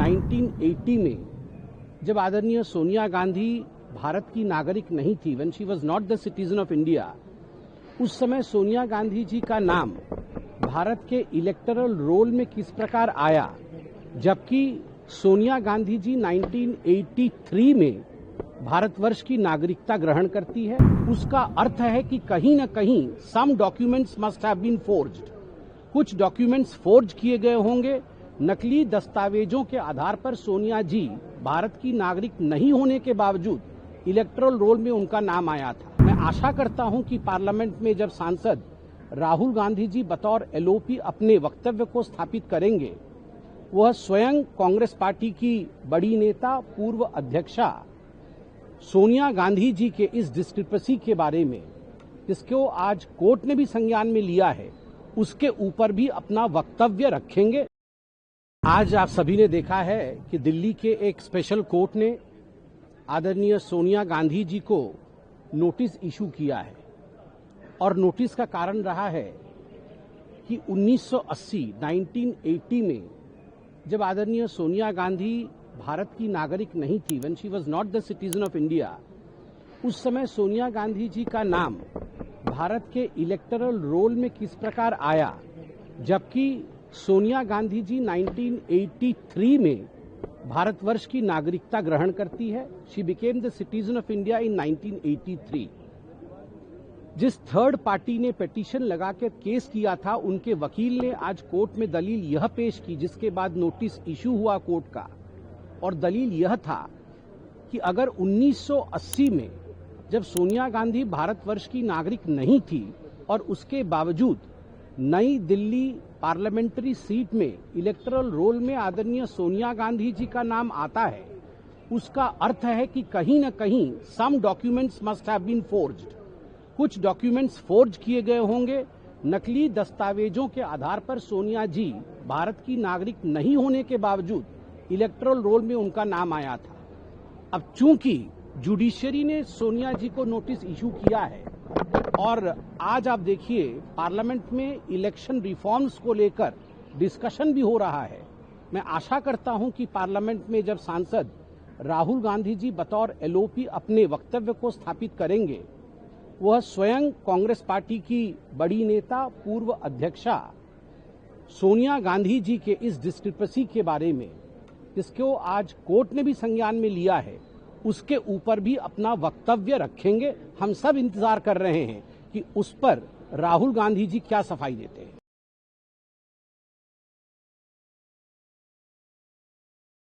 1980 में जब आदरणीय सोनिया गांधी भारत की नागरिक नहीं थी, when she was not the citizen of India, उस समय सोनिया गांधी जी का नाम भारत के इलेक्टरल रोल में किस प्रकार आया, जबकि सोनिया गांधी जी 1983 में भारतवर्ष की नागरिकता ग्रहण करती है। उसका अर्थ है कि कहीं न कहीं some documents must have been forged. कुछ डॉक्यूमेंट्स फोर्ज किए गए होंगे। नकली दस्तावेजों के आधार पर सोनिया जी भारत की नागरिक नहीं होने के बावजूद इलेक्टोरल रोल में उनका नाम आया था। मैं आशा करता हूं कि पार्लियामेंट में जब सांसद राहुल गांधी जी बतौर एलओपी अपने वक्तव्य को स्थापित करेंगे, वह स्वयं कांग्रेस पार्टी की बड़ी नेता पूर्व अध्यक्षा सोनिया गांधी जी के इस डिस्क्रिपेंसी के बारे में, जिसको आज कोर्ट ने भी संज्ञान में लिया है, उसके ऊपर भी अपना वक्तव्य रखेंगे। आज आप सभी ने देखा है कि दिल्ली के एक स्पेशल कोर्ट ने आदरणीय सोनिया गांधी जी को नोटिस इशू किया है और नोटिस का कारण रहा है कि 1980 में जब आदरणीय सोनिया गांधी भारत की नागरिक नहीं थी, when she was not the citizen of India, उस समय सोनिया गांधी जी का नाम भारत के इलेक्टरल रोल में किस प्रकार आया, जबकि सोनिया गांधी जी 1983 में भारतवर्ष की नागरिकता ग्रहण करती है। She became the citizen of India in 1983। जिस थर्ड पार्टी ने पिटीशन लगा के केस किया था, उनके वकील ने आज कोर्ट में दलील यह पेश की, जिसके बाद नोटिस इशू हुआ कोर्ट का, और दलील यह था कि अगर 1980 में जब सोनिया गांधी भारतवर्ष की नागरिक नहीं थी और उसके बावजूद नई दिल्ली पार्लियामेंट्री सीट में इलेक्टोरल रोल में आदरणीय सोनिया गांधी जी का नाम आता है, उसका अर्थ है कि कहीं न कहीं some documents must have been forged. कुछ डॉक्यूमेंट्स फोर्ज किए गए होंगे। नकली दस्तावेजों के आधार पर सोनिया जी भारत की नागरिक नहीं होने के बावजूद इलेक्टोरल रोल में उनका नाम आया था। अब चूंकि जुडिशरी ने सोनिया जी को नोटिस इशू किया है और आज आप देखिए पार्लियामेंट में इलेक्शन रिफॉर्म्स को लेकर डिस्कशन भी हो रहा है, मैं आशा करता हूं कि पार्लियामेंट में जब सांसद राहुल गांधी जी बतौर एलओपी अपने वक्तव्य को स्थापित करेंगे, वह स्वयं कांग्रेस पार्टी की बड़ी नेता पूर्व अध्यक्षा सोनिया गांधी जी के इस डिस्क्रिपेंसी के बारे में, जिसको आज कोर्ट ने भी संज्ञान में लिया है, उसके ऊपर भी अपना वक्तव्य रखेंगे। हम सब इंतजार कर रहे हैं कि उस पर राहुल गांधी जी क्या सफाई देते हैं।